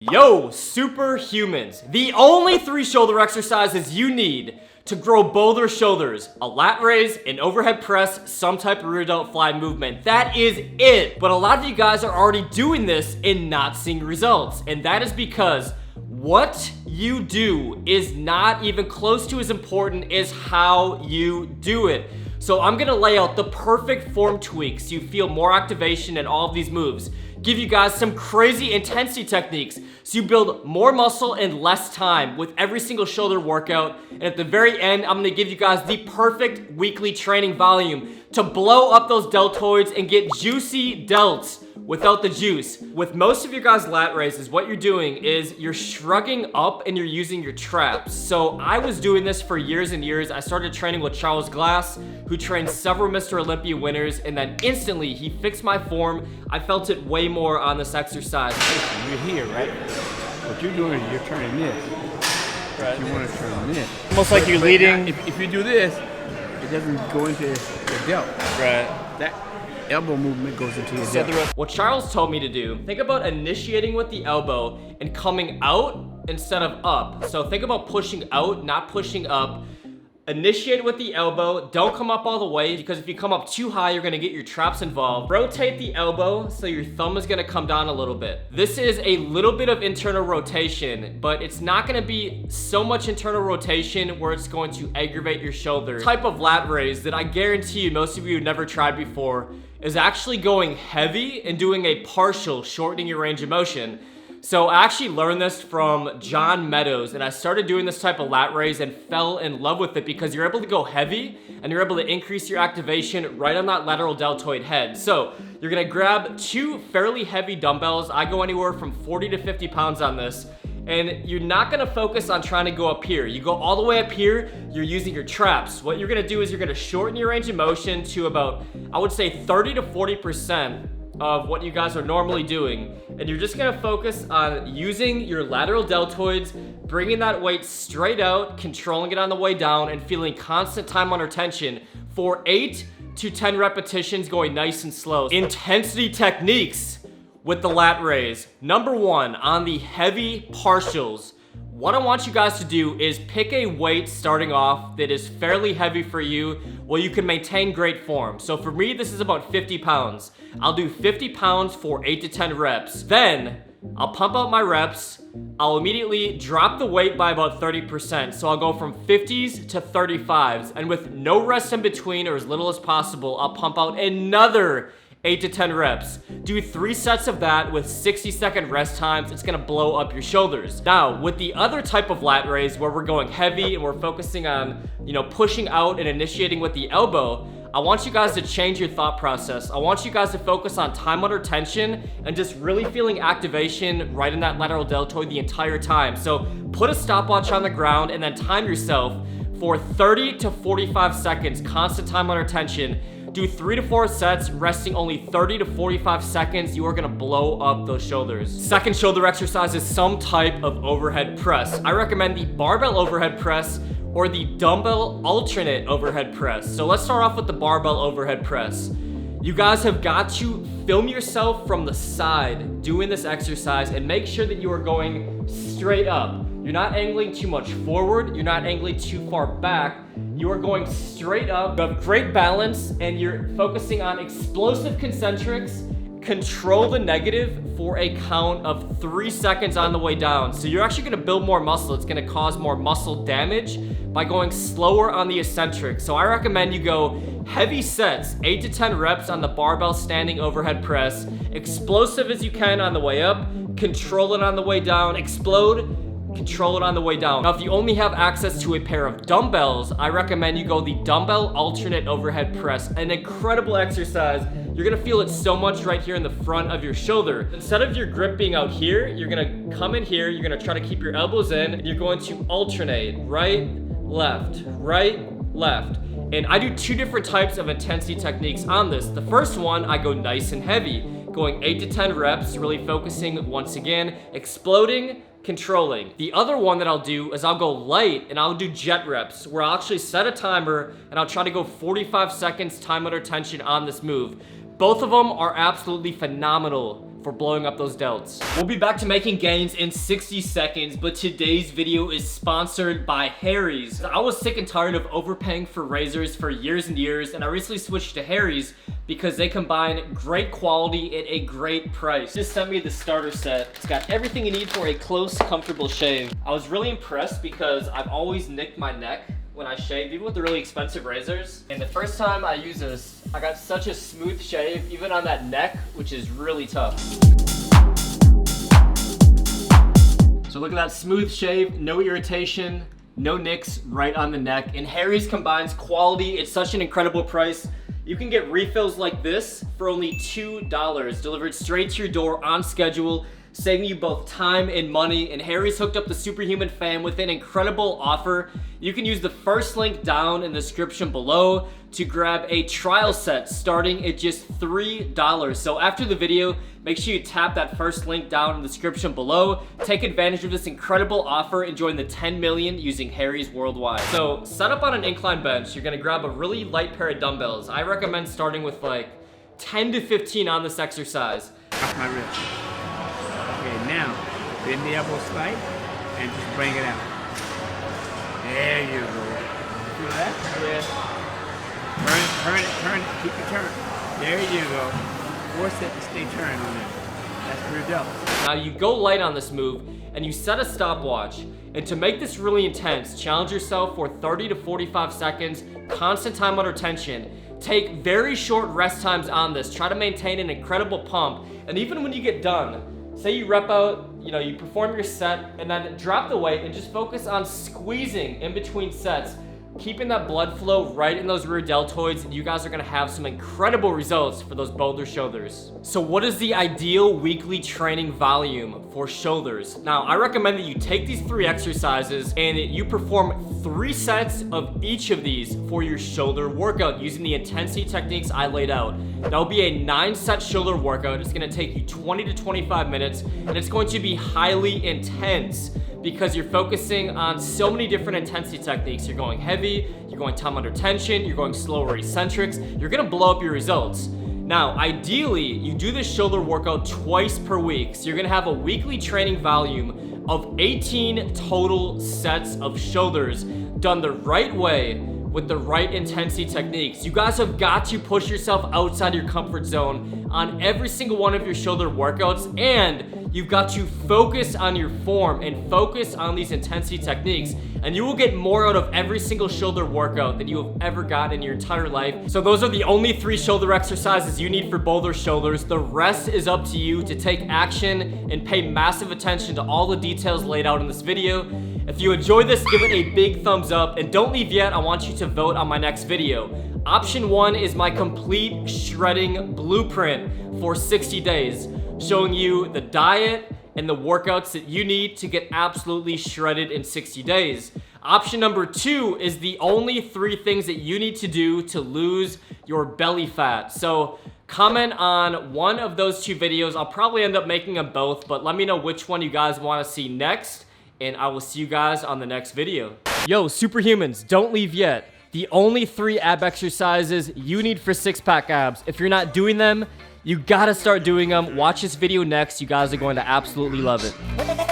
Yo, superhumans, the only 3 shoulder exercises you need to grow Boulder shoulders: a lat raise, an overhead press, some type of rear delt fly movement. That is it. But a lot of you guys are already doing this and not seeing results. And that is because what you do is not even close to as important as how you do it. So I'm gonna lay out the perfect form tweaks so you feel more activation in all of these moves. Give you guys some crazy intensity techniques so you build more muscle in less time with every single shoulder workout. And at the very end, I'm gonna give you guys the perfect weekly training volume to blow up those deltoids and get juicy delts without the juice. With most of your guys' lat raises, what you're doing is you're shrugging up and you're using your traps. So I was doing this for years and years. I started training with Charles Glass, who trained several Mr. Olympia winners, and then instantly he fixed my form. I felt it way more on this exercise. You're here, right? What you're doing is you're turning this. Right. You want to turn this. Almost like you're leading. If you do this, it doesn't go into the delt. Right. That elbow movement goes into your delt. What Charles told me to do, think about initiating with the elbow and coming out instead of up. So think about pushing out, not pushing up. Initiate with the elbow. Don't come up all the way, because if you come up too high, you're gonna get your traps involved. Rotate the elbow so your thumb is gonna come down a little bit. This is a little bit of internal rotation, but it's not gonna be so much internal rotation where it's going to aggravate your shoulder. The type of lat raise that I guarantee you most of you have never tried before is actually going heavy and doing a partial, shortening your range of motion. So I actually learned this from John Meadows, and I started doing this type of lat raise and fell in love with it because you're able to go heavy and you're able to increase your activation right on that lateral deltoid head. So you're gonna grab 2 fairly heavy dumbbells. I go anywhere from 40 to 50 pounds on this. And you're not gonna focus on trying to go up here. You go all the way up here, you're using your traps. What you're gonna do is you're gonna shorten your range of motion to about, I would say 30 to 40% of what you guys are normally doing. And you're just gonna focus on using your lateral deltoids, bringing that weight straight out, controlling it on the way down, and feeling constant time under tension for 8 to 10 repetitions, going nice and slow. Intensity techniques with the lat raise. Number 1, on the heavy partials, what I want you guys to do is pick a weight starting off that is fairly heavy for you where you can maintain great form. So for me, this is about 50 pounds. I'll do 50 pounds for 8 to 10 reps. Then I'll pump out my reps. I'll immediately drop the weight by about 30%. So I'll go from 50s to 35s. And with no rest in between, or as little as possible, I'll pump out another 8 to 10 reps. Do 3 sets of that with 60-second rest times. It's gonna blow up your shoulders. Now, with the other type of lat raise where we're going heavy and we're focusing on, pushing out and initiating with the elbow, I want you guys to change your thought process. I want you guys to focus on time under tension and just really feeling activation right in that lateral deltoid the entire time. So put a stopwatch on the ground and then time yourself for 30 to 45 seconds, constant time under tension. Do 3 to 4 sets, resting only 30 to 45 seconds. You are gonna blow up those shoulders. Second shoulder exercise is some type of overhead press. I recommend the barbell overhead press or the dumbbell alternate overhead press. So let's start off with the barbell overhead press. You guys have got to film yourself from the side doing this exercise and make sure that you are going straight up. You're not angling too much forward. You're not angling too far back. You are going straight up. You have great balance and you're focusing on explosive concentrics. Control the negative for a count of 3 seconds on the way down. So you're actually gonna build more muscle. It's gonna cause more muscle damage by going slower on the eccentric. So I recommend you go heavy sets, 8 to 10 reps on the barbell standing overhead press. Explosive as you can on the way up. Control it on the way down. Explode. Control it on the way down. Now, if you only have access to a pair of dumbbells, I recommend you go the dumbbell alternate overhead press. An incredible exercise. You're gonna feel it so much right here in the front of your shoulder. Instead of your grip being out here, you're gonna come in here, you're gonna try to keep your elbows in, and you're going to alternate right, left, right, left. And I do 2 different types of intensity techniques on this. The first one, I go nice and heavy, going 8 to 10 reps, really focusing once again, exploding, controlling. The other one that I'll do is I'll go light and I'll do jet reps where I'll actually set a timer and I'll try to go 45 seconds time under tension on this move. Both of them are absolutely phenomenal for blowing up those delts. We'll be back to making gains in 60 seconds, but today's video is sponsored by Harry's. I was sick and tired of overpaying for razors for years and years, and I recently switched to Harry's because they combine great quality at a great price. Just sent me the starter set. It's got everything you need for a close, comfortable shave. I was really impressed because I've always nicked my neck when I shave, even with the really expensive razors. And the first time I used this, I got such a smooth shave, even on that neck, which is really tough. So look at that smooth shave, no irritation, no nicks right on the neck. And Harry's combines quality at such an incredible price. You can get refills like this for only $2, delivered straight to your door on schedule, saving you both time and money. And Harry's hooked up the Superhuman fam with an incredible offer. You can use the first link down in the description below to grab a trial set starting at just $3. So after the video, make sure you tap that first link down in the description below. Take advantage of this incredible offer and join the 10 million using Harry's worldwide. So set up on an incline bench. You're gonna grab a really light pair of dumbbells. I recommend starting with like 10 to 15 on this exercise. Off my wrist. Okay, now bend the elbow slight and just bring it out. There you go. Feel that? Yeah. Turn it, keep it turned. There you go. Force it to stay turned on it. That's your delta. Now you go light on this move and you set a stopwatch. And to make this really intense, challenge yourself for 30 to 45 seconds, constant time under tension. Take very short rest times on this. Try to maintain an incredible pump. And even when you get done, say you rep out, you perform your set and then drop the weight and just focus on squeezing in between sets, keeping that blood flow right in those rear deltoids, and you guys are gonna have some incredible results for those Boulder shoulders. So what is the ideal weekly training volume for shoulders? Now, I recommend that you take these 3 exercises and you perform 3 sets of each of these for your shoulder workout using the intensity techniques I laid out. That'll be a 9-set shoulder workout. It's gonna take you 20 to 25 minutes, and it's going to be highly intense because you're focusing on so many different intensity techniques. You're going heavy, you're going time under tension, you're going slower eccentrics. You're gonna blow up your results. Now, ideally, you do this shoulder workout twice per week. So you're gonna have a weekly training volume of 18 total sets of shoulders done the right way with the right intensity techniques. You guys have got to push yourself outside your comfort zone on every single one of your shoulder workouts, and you've got to focus on your form and focus on these intensity techniques, and you will get more out of every single shoulder workout than you have ever gotten in your entire life. So those are the only 3 shoulder exercises you need for Boulder shoulders. The rest is up to you to take action and pay massive attention to all the details laid out in this video. If you enjoyed this, give it a big thumbs up, and don't leave yet. I want you to vote on my next video. Option 1 is my complete shredding blueprint for 60 days, showing you the diet and the workouts that you need to get absolutely shredded in 60 days. Option number 2 is the only 3 things that you need to do to lose your belly fat. So comment on one of those 2 videos. I'll probably end up making them both, but let me know which one you guys want to see next, and I will see you guys on the next video. Yo, superhumans, don't leave yet. The only 3 ab exercises you need for 6-pack abs. If you're not doing them, you gotta start doing them. Watch this video next. You guys are going to absolutely love it.